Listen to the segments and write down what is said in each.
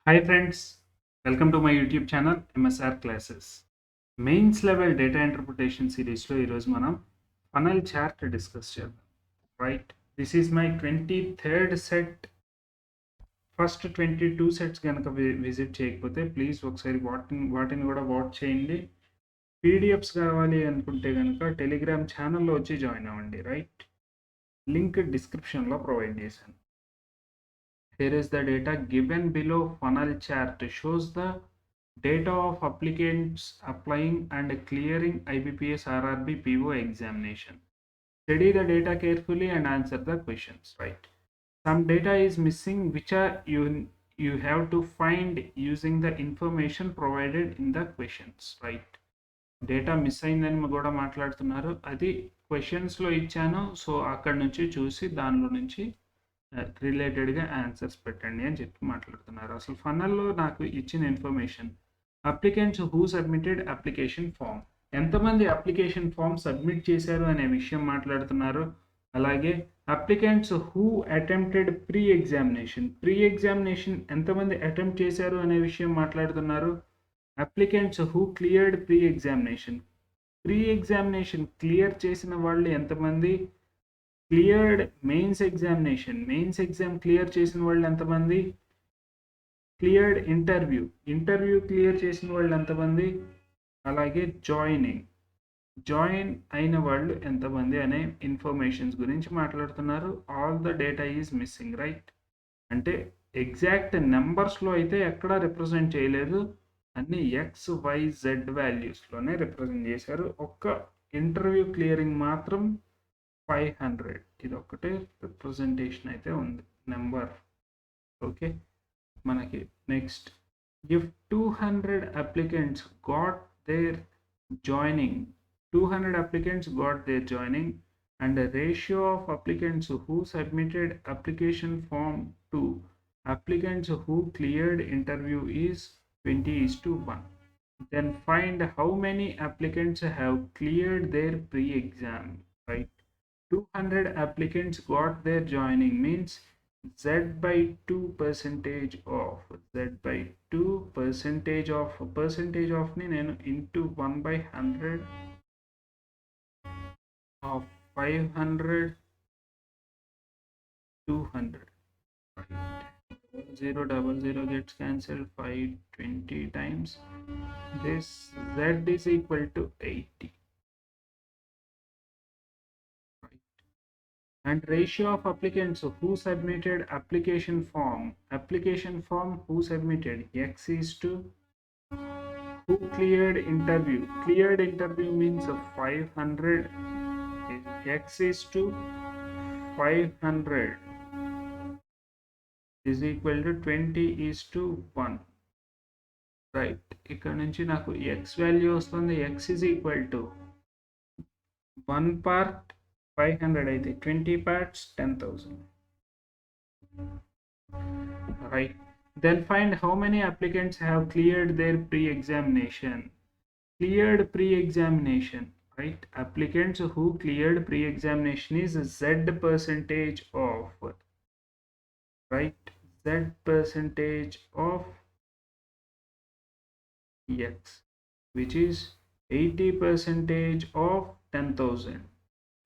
Hi friends, welcome to my YouTube channel MSR Classes. Mains level data interpretation series లో ఈరోజు మనం funnel chart discuss చేద్దాం. Right? This is my 23rd set. First 22 sets కనుక visit చేయకపోతే please ఒకసారి వాటిని కూడా వాచ్ చేయండి. పీడిఎఫ్స్ కావాలి అనుకుంటే కనుక టెలిగ్రామ్ ఛానల్లో వచ్చి జాయిన్ అవ్వండి. రైట్, లింక్ డిస్క్రిప్షన్లో ప్రొవైడ్ చేశాను. Here is the data given below. Funnel chart shows the data of applicants applying and clearing IBPS RRB PO examination. Study the data carefully and answer the questions. Right. Some data is missing, which are you have to find using the information provided in the questions. Right. Data miss అయిందని కూడా మాట్లాడుతున్నారు. అది క్వశ్చన్స్లో ఇచ్చాను, so అక్కడ నుంచి చూసి దానిలో నుంచి రిలేటెడ్గా ఆన్సర్స్ పెట్టండి అని చెప్పి మాట్లాడుతున్నారు. అసలు ఫన్నల్లో నాకు ఇచ్చిన information, applicants who submitted application form, ఎంతమంది అప్లికేషన్ ఫామ్ సబ్మిట్ చేశారు అనే విషయం మాట్లాడుతున్నారు. అలాగే applicants who attempted pre examination ఎంతమంది అటెంప్ట్ చేశారు అనే విషయం మాట్లాడుతున్నారు. Applicants who cleared pre examination clear చేసిన వాళ్ళు ఎంతమంది, క్లియర్డ్ మెయిన్స్ ఎగ్జామ్ క్లియర్ చేసిన వాళ్ళు ఎంతమంది, క్లియర్డ్ ఇంటర్వ్యూ క్లియర్ చేసిన వాళ్ళు ఎంతమంది, అలాగే జాయిన్ అయిన వాళ్ళు ఎంతమంది అనే ఇన్ఫర్మేషన్స్ గురించి మాట్లాడుతున్నారు. All the data is missing. Right, అంటే ఎగ్జాక్ట్ నెంబర్స్లో అయితే ఎక్కడా రిప్రజెంట్ చేయలేదు, అన్ని XYZ వాల్యూస్లోనే రిప్రజెంట్ చేశారు. ఒక్క ఇంటర్వ్యూ క్లియరింగ్ మాత్రం 500, ఇది ఒకటే రిప్రజెంటేషన్ అయితే ఉంది నెంబర్. ఓకే, మనకి next, if 200 applicants got their joining and the ratio of applicants who submitted application form to applicants who cleared interview is 20:1, then find how many applicants have cleared their pre-exam. Right, 200 applicants got their joining means Z by 2 percentage of ni nenu into 1 by 100 of 500 200. Right, 000 gets cancelled 520 times. This Z is equal to 80. And ratio of applicants who submitted application form who submitted, X is to who cleared interview means 500, X is to 500 is equal to 20:1. Right, ఇక్కడ నుంచి నాకు X value వస్తుంది. X is equal to 1 part 500 అయితే 20 parts 10,000. Right, then find how many applicants have cleared their pre-examination. Right, applicants who cleared pre-examination is Z percentage of, right, Z percentage of X, which is 80% of 10,000.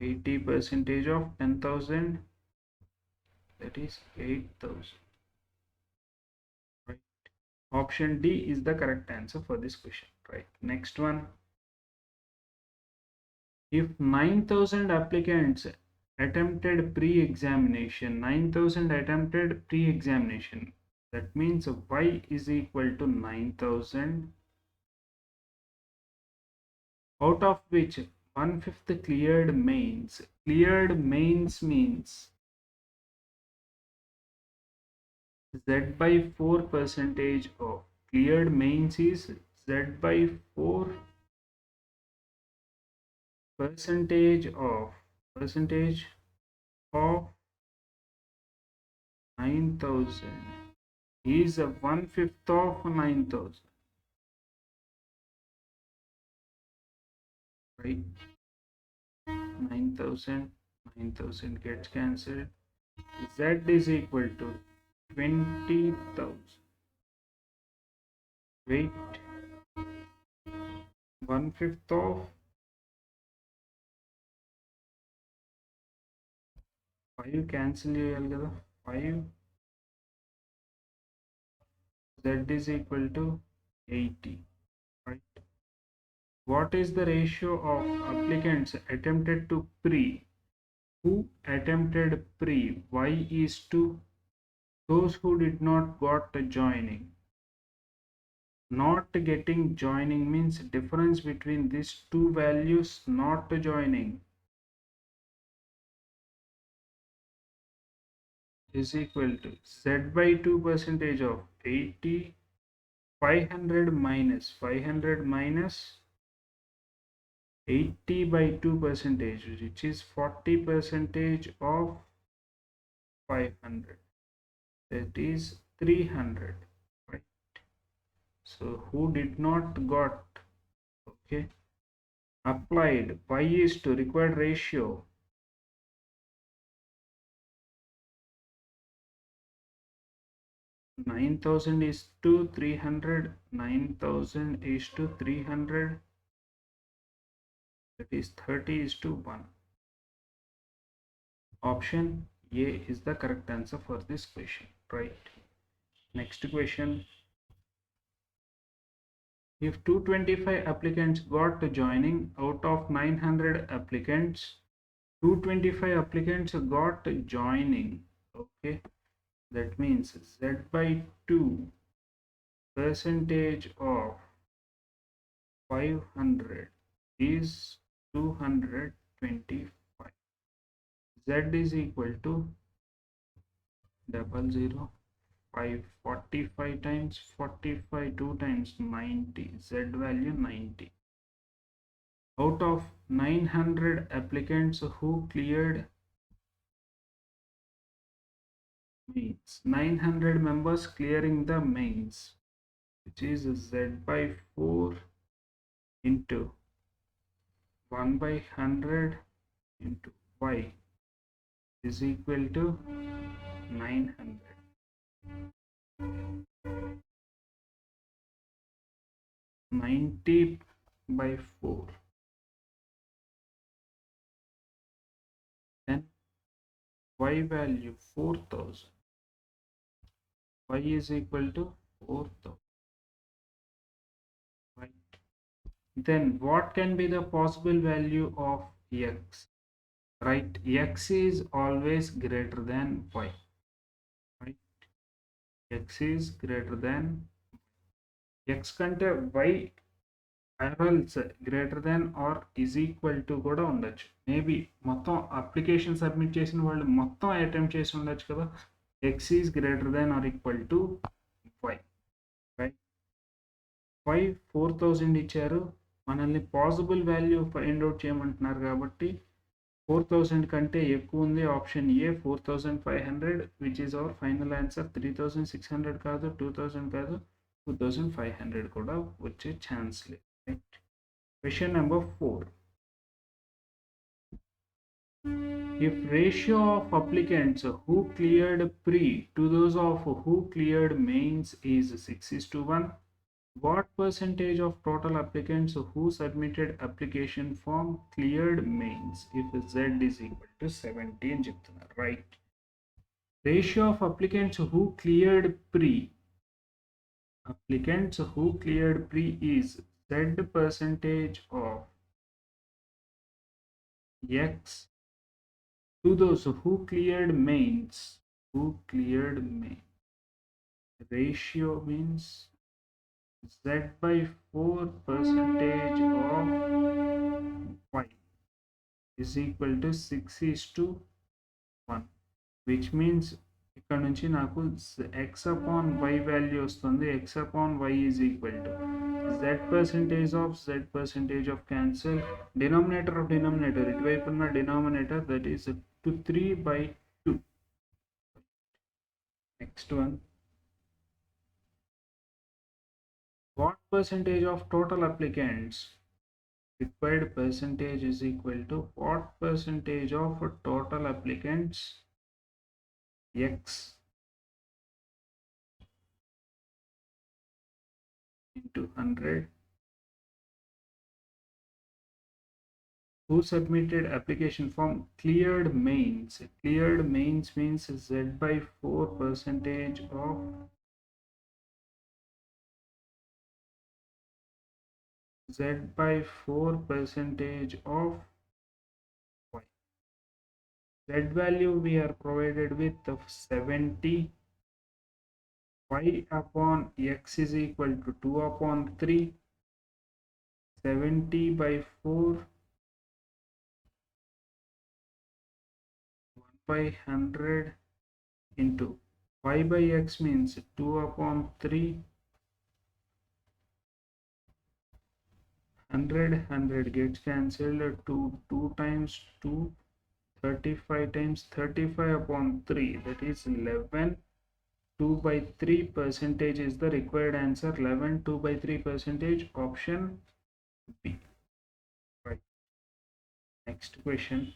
80% of 10,000, that is 8,000. Right, option D is the correct answer for this question. Right, next one, if 9,000 applicants attempted pre-examination, that means Y is equal to 9,000, out of which 1/5 cleared mains means Z by 4 percentage of, cleared mains is Z by 4 percentage of 9,000 is 1/5 of 9,000. Right, 9,000 gets cancelled. Z is equal to 20,000. Wait, 1/5 of 5 cancel చేయాలి కదా. 5 z is equal to 80, right? What is the ratio of applicants attempted to pre? Who attempted pre? Y is to those who did not got joining. Not getting joining means difference between these two values. Not joining is equal to z by 2 percentage of 80, 500 minus 80 by 2 percentage, which is 40 percentage of 500, that is 300, right? So who did not got, okay, applied. Y is to required ratio 9000 is to 300, 9000 is to 300, that is 30 is to 1. Option A is the correct answer for this question, right? Next question. If 225 applicants got to joining out of 900 applicants, 225 applicants got joining, okay, that means z by 2 percentage of 500 is 225. Z is equal to 00 545 times 45, 2 times 90, z value 90. Out of 900 applicants who cleared, means 900 members clearing the mains, which is z by 4 into 1 by 100 into y is equal to 900. 90 by 4, then y value 4000, y is equal to 4000, right? Then what can be the possible value of x, right? X is always greater than y, right? X is greater than x కంటే y else greater than or is equal to కూడా ఉండొచ్చు. Maybe మొత్తం application submit చేసిన వాళ్ళు మొత్తం attempt చేసి ఉండొచ్చు కదా. x is greater than or equal to y, right? y 4000 ఇచ్చారు, మనల్ని పాసిబుల్ వాల్యూ ఫైండ్ అవుట్ చేయమంటున్నారు కాబట్టి 4000 కంటే ఎక్కువ ఉంది option A 4500, which is our final answer. 3600 కాదు, 2000 కాదు, 2500 కూడా వచ్చే ఛాన్స్ లేదు, right? Question number 4. If ratio of applicants who cleared pre to those of who cleared mains is 6:1, what percentage of total applicants who submitted application form cleared mains if z is equal to 70 అని చెప్తున్నారు, right? Ratio of applicants who cleared pre, applicants who cleared pre is z percentage of x to those who cleared mains, who cleared main. Ratio means z by 4 percentage of y is equal to 6:1, which means ఇక్కడ నుంచి నాకు x upon y value వస్తుంది. x upon y is equal to z percentage of cancel, denominator of denominator ఇటువైపు ఉన్న denominator, that is to 3 by 2. Next one. What percentage of total applicants, required percentage is equal to what percentage of total applicants x, into 100. Who submitted application form? Cleared mains. Cleared mains means Z by 4 percentage of Z by 4 percentage of Y. Z value we are provided with of 70. Y upon X is equal to 2 upon 3. 70 by 4, 1 by 100 into Y by X means 2 upon 3. 100 gets cancelled. 2 times 2, 35 times 35 upon 3, that is 11. 2 by 3 percentage is the required answer. 11, 2 by 3 percentage, option B. Right. Next question.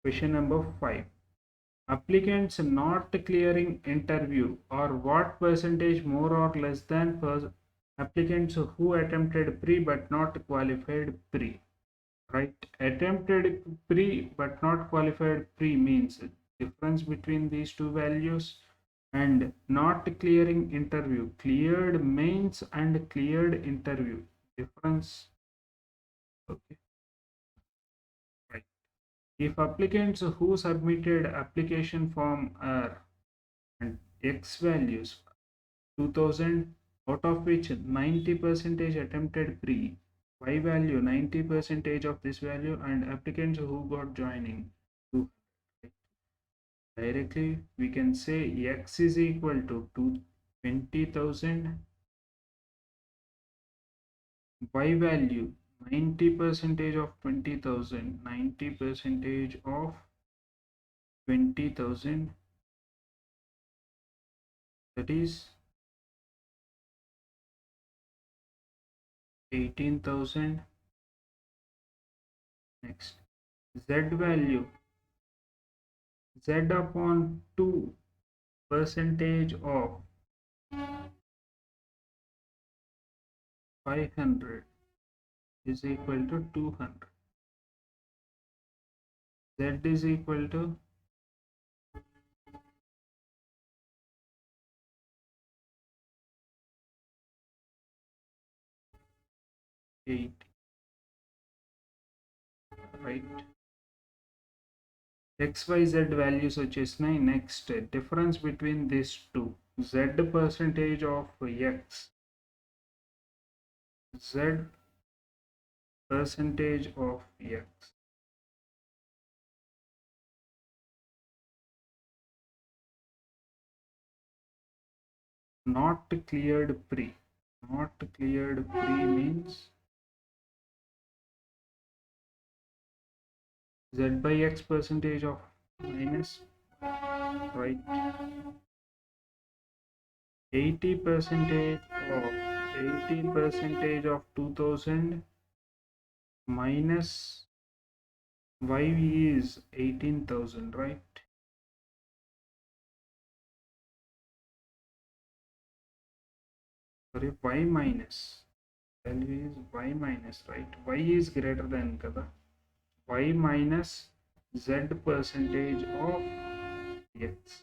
Question number 5. Applicants not clearing interview are what percentage more or less than applicants who attempted pre but not qualified pre? Right, attempted pre but not qualified pre means difference between these two values. And not clearing interview, cleared mains and cleared interview, difference. Okay, right. If applicants who submitted application form are and X values 2000, out of which 90 percentage attempted pre, Y value 90 percentage of this value, and applicants who got joining 200. Directly we can say X is equal to 20,000, Y value 90 percentage of 20,000, 90 percentage of 20,000, that is 18,000. Next, Z value Z upon 2 percentage of 500 is equal to 200. Z is equal to 8, right? XYZ values వచ్చేసినాయి. Next, difference between these two, Z percentage of X, Z percentage of X. Not cleared pre. Not cleared pre means Z by X percentage of minus, right? 80 percentage of 2000 minus Y is 18,000, right? Sorry, Y minus value is Y minus, right? Y is greater than kada. Y minus Z percentage of X,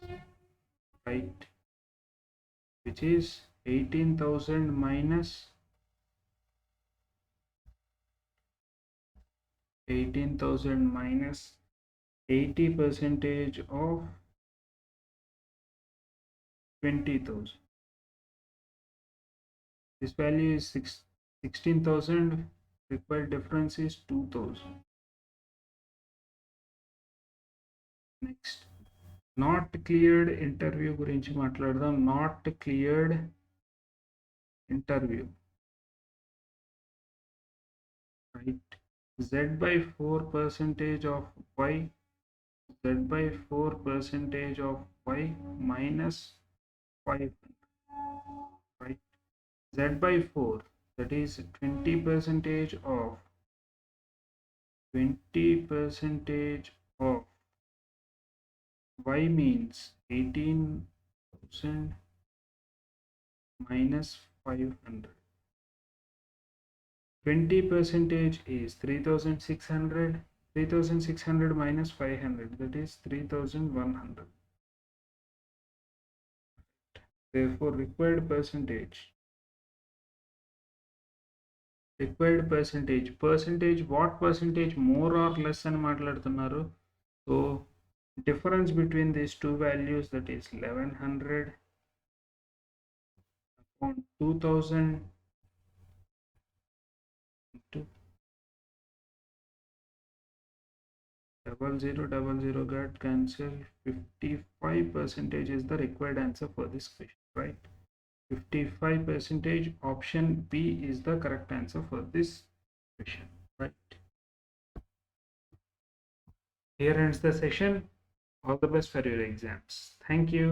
right? Which is 18,000 minus 18,000 minus 80 percentage of 20,000. This value is 16,000. Required difference is 2,000. Next, not cleared interview గురించి మాట్లాడదాం. Not cleared interview, right? Z by 4 percentage of Y, Z by 4 percentage of Y minus 500, right? Z by 4, that is 20 percentage of 20 percentage of Y means 18,000 minus 500. 20% is 3600. 3600 minus 500, that is 3100. Therefore, required percentage, what percentage more or less అని మాట్లాడుతున్నారు. So difference between these two values, that is 1100 upon 2000 into 0000 got cancelled. 55% is the required answer for this question, right? 55%, option B is the correct answer for this question, right? Here ends the session. All the best for your exams. Thank you.